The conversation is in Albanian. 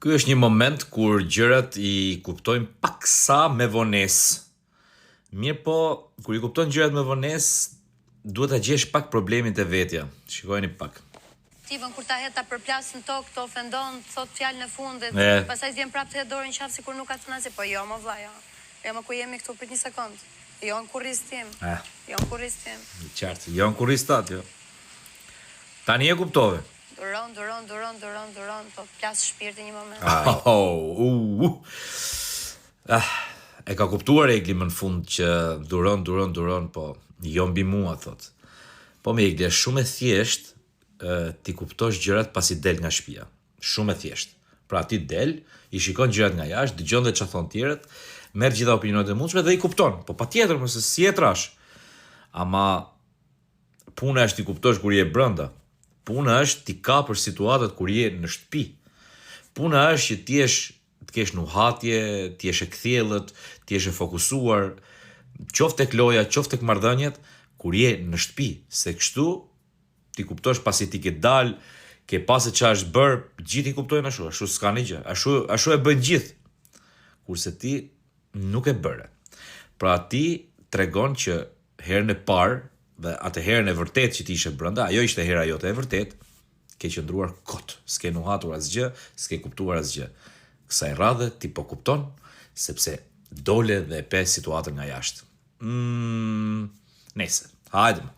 Ky është një moment kur gjërat i kuptojmë paksa me vonesë. Mirë po, kur i kuptojnë gjërat me vonesë, duhet ta gjesh pak problemin te vetja. Shikojeni pak. Kur ta het ta përplas në tokë, të ofendon, thot fjalën e fundit, pastaj vjen prapë të het dorën në qafë sikur nuk ka të nazi, po jo më vlla, jo. Jo më ku jemi këtu për një sekond. Jo në kurriz tim. Jo në kurriz tim. Qartë, jo në kurriz tat, jo. Tani e kuptove. Duron, po plas shpirti një moment. E ka kuptuar Egli më në fund që duron, po jo mbi mua, thot. Po me Egli, është shumë e thjesht ti kuptosh gjërat pasi del nga shtëpia. Shumë e thjesht. Pra ti del, i shikon gjërat nga jashtë, dëgjon dhe çfarë thon tjerët, merr gjitha opinionet e mundshme dhe i kupton. Po patjetër, mos e si e trash. Ama puna është ti kuptosh kur je brenda. Puna është ti kapësh situatat kur je në shtëpi. Puna është që të kesh nuhatje, ti jesh e kthjellët, ti jesh e fokusuar, qoftë tek loja, qoftë tek marrëdhëniet, kur je në shtëpi, se kështu ti kuptosh pasi ti ke dal, ke pasë çfarë është bër, gjithë i kuptojnë ashtu s'ka një gjë. Ashtu e bëjnë gjithë. Kurse ti nuk e bëre. Pra ti tregon që herën e parë dhe atë herën e vërtet që ti ishe brenda, ajo ishte hera jote e vërtet, ke qëndruar kot, s'ke nuhatur asgjë, s'ke kuptuar asgjë. Kësaj radhe ti po kupton, sepse dole dhe e pe situatën nga jashtë. Nese, hajde më.